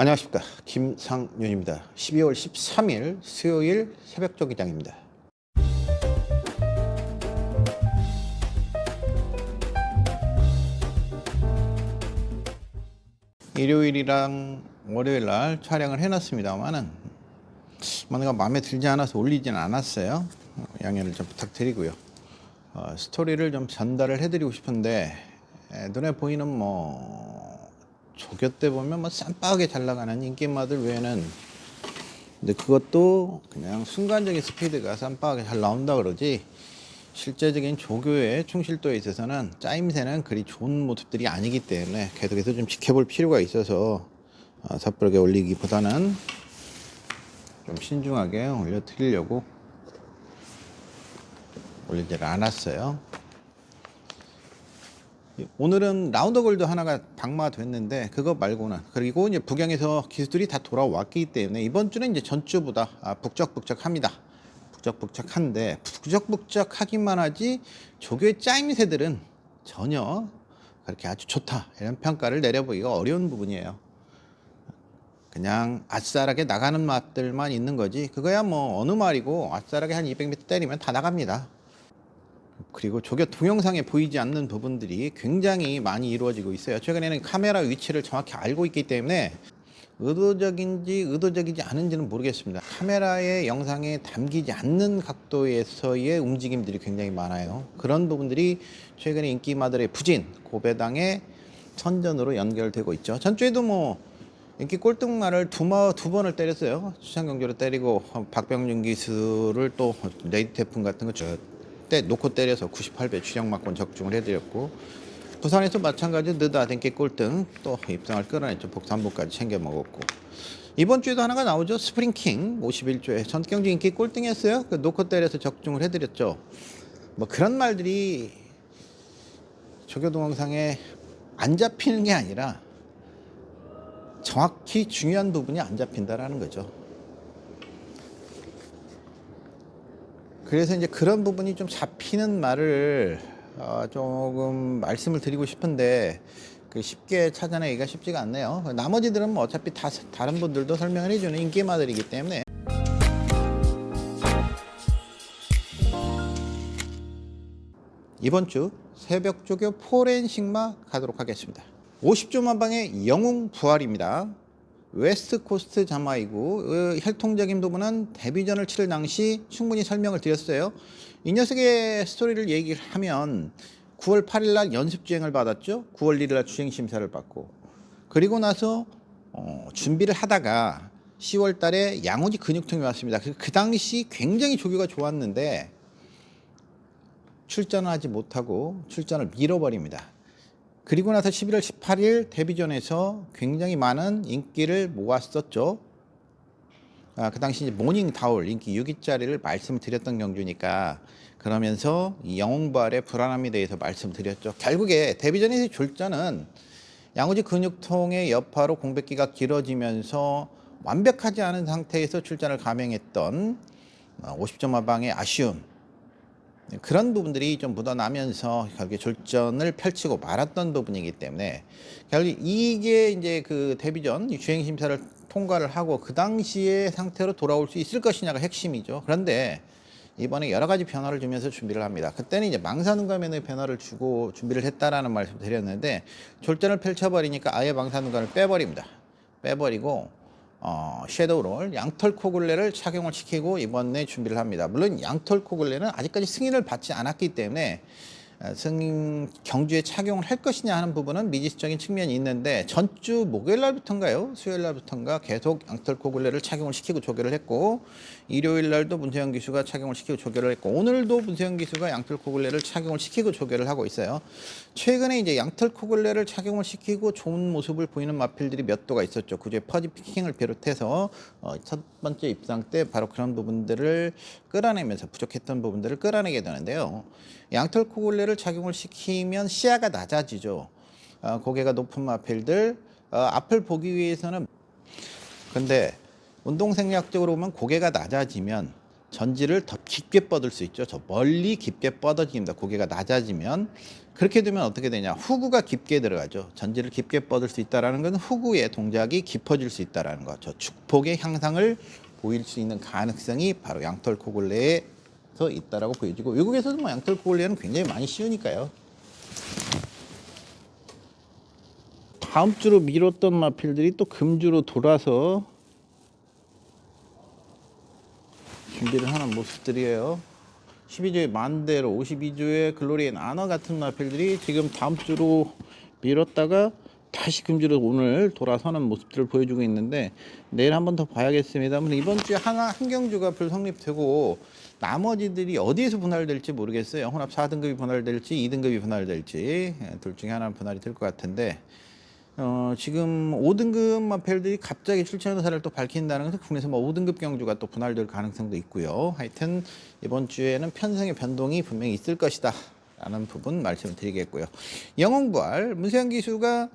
안녕하십니까, 김상윤입니다. 12월 13일 수요일 새벽적 기장입니다. 일요일이랑 월요일 날 촬영을 해놨습니다만은 뭔가 마음에 들지 않아서 올리지는 않았어요. 양해를 좀 부탁드리고요. 스토리를 좀 전달을 해드리고 싶은데 눈에 보이는 조교 때 보면 쌈박하게 잘 나가는 인기마들 외에는, 근데 그것도 그냥 순간적인 스피드가 쌈박하게 잘 나온다 그러지, 실제적인 조교의 충실도에 있어서는 짜임새는 그리 좋은 모습들이 아니기 때문에 계속해서 좀 지켜볼 필요가 있어서 섣부르게 올리기보다는 좀 신중하게 올려드리려고 올리지를 않았어요. 오늘은 라운더 골드 하나가 방마가 됐는데 그거 말고는, 그리고 이제 북경에서 기술들이 다 돌아왔기 때문에 이번 주는 이제 전주보다 북적북적합니다. 북적북적한데 북적북적하기만 하지 조교의 짜임새들은 전혀 그렇게 아주 좋다 이런 평가를 내려보기가 어려운 부분이에요. 그냥 아싸하게 나가는 맛들만 있는 거지, 그거야 어느 말이고 아싸하게 한 200m 때리면 다 나갑니다. 그리고 조교 동영상에 보이지 않는 부분들이 굉장히 많이 이루어지고 있어요. 최근에는 카메라 위치를 정확히 알고 있기 때문에 의도적인지 의도적이지 않은지는 모르겠습니다. 카메라의 영상에 담기지 않는 각도에서의 움직임들이 굉장히 많아요. 그런 부분들이 최근에 인기마들의 부진, 고배당의 선전으로 연결되고 있죠. 전주에도 인기 꼴등말을 두 번을 때렸어요. 수상경주로 때리고 박병준 기수를 또 레이드 태풍 같은 거 때 놓고 때려서 98배 추정막권 적중을 해드렸고, 부산에서 마찬가지 느닷 인기 꼴등 또 입상을 끌어냈죠. 복산복까지 챙겨 먹었고, 이번 주에도 하나가 나오죠. 스프링킹 51조에 전경주 인기 꼴등했어요. 그 놓고 때려서 적중을 해드렸죠. 그런 말들이 조교 동영상에 안 잡히는 게 아니라 정확히 중요한 부분이 안 잡힌다라는 거죠. 그래서 이제 그런 부분이 좀 잡히는 말을 조금 말씀을 드리고 싶은데 쉽게 찾아내기가 쉽지가 않네요. 나머지들은 어차피 다 다른 분들도 설명을 해주는 인기마들이기 때문에. 이번 주 새벽 조교 포렌식마 가도록 하겠습니다. 50조 만방의 영웅 부활입니다. 웨스트 코스트 자마이고, 혈통적인 부분은 데뷔전을 치를 당시 충분히 설명을 드렸어요. 이 녀석의 스토리를 얘기를 하면 9월 8일 날 연습 주행을 받았죠. 9월 1일 날 주행 심사를 받고, 그리고 나서 준비를 하다가 10월 달에 양호지 근육통이 왔습니다. 그 당시 굉장히 조교가 좋았는데 출전을 하지 못하고 출전을 밀어버립니다. 그리고 나서 11월 18일 데뷔전에서 굉장히 많은 인기를 모았었죠. 그 당시 이제 모닝 다울 인기 6위짜리를 말씀드렸던 경주니까, 그러면서 이 영웅부활의 불안함에 대해서 말씀드렸죠. 결국에 데뷔전에서 출전은 양호지 근육통의 여파로 공백기가 길어지면서 완벽하지 않은 상태에서 출전을 감행했던 50점 마방의 아쉬움, 그런 부분들이 좀 묻어나면서 결국에 졸전을 펼치고 말았던 부분이기 때문에, 결국 이게 이제 그 데뷔전 주행 심사를 통과를 하고 그 당시의 상태로 돌아올 수 있을 것이냐가 핵심이죠. 그런데 이번에 여러 가지 변화를 주면서 준비를 합니다. 그때는 이제 망사눈감의 변화를 주고 준비를 했다라는 말씀 드렸는데, 졸전을 펼쳐버리니까 아예 망사눈감을 빼버립니다. 빼버리고 섀도우롤 양털 코글레를 착용을 시키고 이번에 준비를 합니다. 물론 양털 코글레는 아직까지 승인을 받지 않았기 때문에 승인 경주에 착용을 할 것이냐 하는 부분은 미지수적인 측면이 있는데, 전주 목요일 날부터인가요? 수요일 날부터인가 계속 양털 코글레를 착용을 시키고 조교를 했고, 일요일 날도 문세영 기수가 착용을 시키고 조교를 했고, 오늘도 문세영 기수가 양털 코글레를 착용을 시키고 조교를 하고 있어요. 최근에 이제 양털 코글레를 착용을 시키고 좋은 모습을 보이는 마필들이 몇 도가 있었죠. 그중에 퍼지 피킹을 비롯해서 첫 번째 입상 때 바로 그런 부분들을 끌어내면서 부족했던 부분들을 끌어내게 되는데요. 양털 코글레를 착용을 시키면 시야가 낮아지죠. 고개가 높은 마필들 앞을 보기 위해서는, 근데 운동생리학적으로 보면 고개가 낮아지면 전지를 더 깊게 뻗을 수 있죠. 저 멀리 깊게 뻗어집니다. 고개가 낮아지면. 그렇게 되면 어떻게 되냐? 후구가 깊게 들어가죠. 전지를 깊게 뻗을 수 있다는 건 후구의 동작이 깊어질 수 있다는 거. 저 축폭의 향상을 보일 수 있는 가능성이 바로 양털 코골레에서 있다라고 보여지고, 외국에서도 뭐 양털 코골레는 굉장히 많이 씌우니까요. 다음 주로 미뤘던 마필들이 또 금주로 돌아서 준비를 하는 모습들이에요. 12주의 만대로 52주의 글로리의 나너 같은 마필들이 지금 다음 주로 미뤘다가 다시 금주로 오늘 돌아서는 모습들을 보여주고 있는데, 내일 한번 더 봐야겠습니다만 이번 주에 한경주가 불성립되고 나머지들이 어디에서 분할될지 모르겠어요. 혼합 4등급이 분할될지 2등급이 분할될지 둘 중에 하나는 분할이 될 것 같은데, 지금 5등급 마펠들이 갑자기 출전 의사를 또 밝힌다는 것은 국내에서 뭐 5등급 경주가 또 분할될 가능성도 있고요. 하여튼 이번 주에는 편성의 변동이 분명히 있을 것이다 라는 부분 말씀을 드리겠고요. 영웅부활 문세영 기수가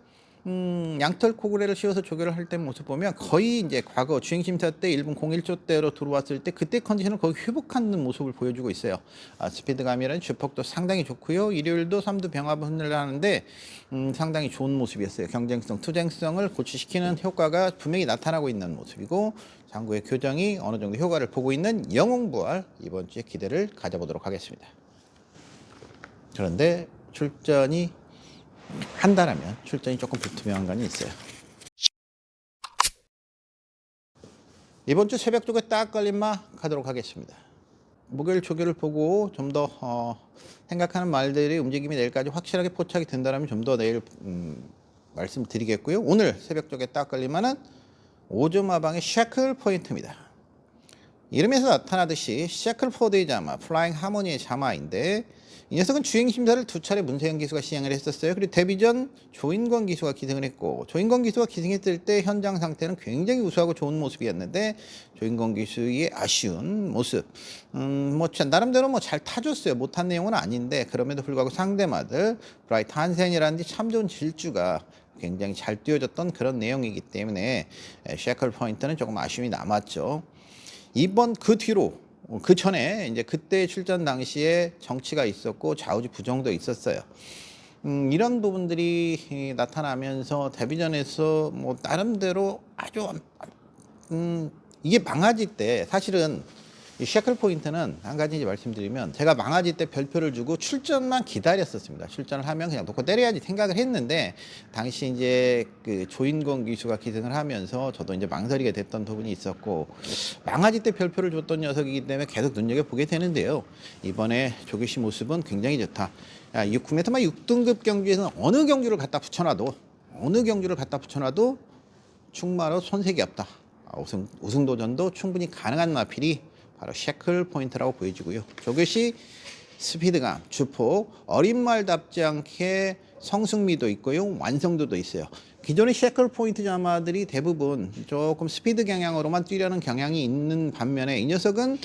양털 코그레를 씌워서 조결을 할 때 모습 보면 거의 이제 과거 주행심사 때 1분 01초 대로 들어왔을 때 그때 컨디션을 거의 회복하는 모습을 보여주고 있어요. 스피드감이라는 주폭도 상당히 좋고요. 일요일도 3두 병합을 하는데 상당히 좋은 모습이었어요. 경쟁성, 투쟁성을 고취시키는 효과가 분명히 나타나고 있는 모습이고, 장구의 교정이 어느 정도 효과를 보고 있는 영웅부활 이번 주에 기대를 가져보도록 하겠습니다. 그런데 출전이 한다라면 출전이 조금 불투명한 건 있어요. 이번 주 새벽 쪽에 딱 걸림마 가도록 하겠습니다. 목요일 조교를 보고 좀 더 생각하는 말들이 움직임이 내일까지 확실하게 포착이 된다면 좀 더 내일 말씀드리겠고요. 오늘 새벽 쪽에 딱 걸림마는 5점 마방의 샤클 포인트입니다. 이름에서 나타나듯이 샤클포드의 자마, 플라잉 하모니의 자마인데, 이 녀석은 주행 심사를 2차례 문세영 기수가 시행을 했었어요. 그리고 데뷔 전 조인권 기수가 기승을 했고, 조인권 기수가 기승했을 때 현장 상태는 굉장히 우수하고 좋은 모습이었는데, 조인권 기수의 아쉬운 모습, 뭐 나름대로 뭐 잘 타줬어요. 못한 내용은 아닌데, 그럼에도 불구하고 상대마들 브라이트 한센이라는 참 좋은 질주가 굉장히 잘 띄워졌던 그런 내용이기 때문에 샤클 포인트는 조금 아쉬움이 남았죠. 이번 그 뒤로 그 전에 이제 그때 출전 당시에 정치가 있었고 좌우지 부정도 있었어요. 이런 부분들이 나타나면서 데뷔전에서 뭐 나름대로 아주 이게 망아지 때 사실은 이 샤클 포인트는 한 가지 이제 말씀드리면, 제가 망아지 때 별표를 주고 출전만 기다렸었습니다. 출전을 하면 그냥 놓고 때려야지 생각을 했는데, 당시 이제 그 조인권 기수가 기승을 하면서 저도 이제 망설이게 됐던 부분이 있었고, 망아지 때 별표를 줬던 녀석이기 때문에 계속 눈여겨보게 되는데요. 이번에 조규 씨 모습은 굉장히 좋다. 국내트만 6등급 경주에서는 어느 경주를 갖다 붙여놔도 충마로 손색이 없다. 우승 도전도 충분히 가능한 마필이 바로 샤클 포인트라고 보여지고요. 조규시 스피드감, 주폭, 어린 말답지 않게 성숙미도 있고요. 완성도도 있어요. 기존의 샤클 포인트 자마들이 대부분 조금 스피드 경향으로만 뛰려는 경향이 있는 반면에, 이 녀석은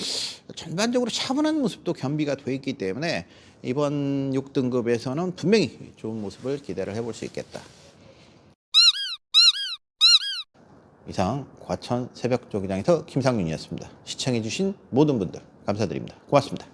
전반적으로 차분한 모습도 겸비가 돼 있기 때문에 이번 6등급에서는 분명히 좋은 모습을 기대를 해볼 수 있겠다. 이상 과천 새벽조기장에서 김상윤이었습니다. 시청해주신 모든 분들 감사드립니다. 고맙습니다.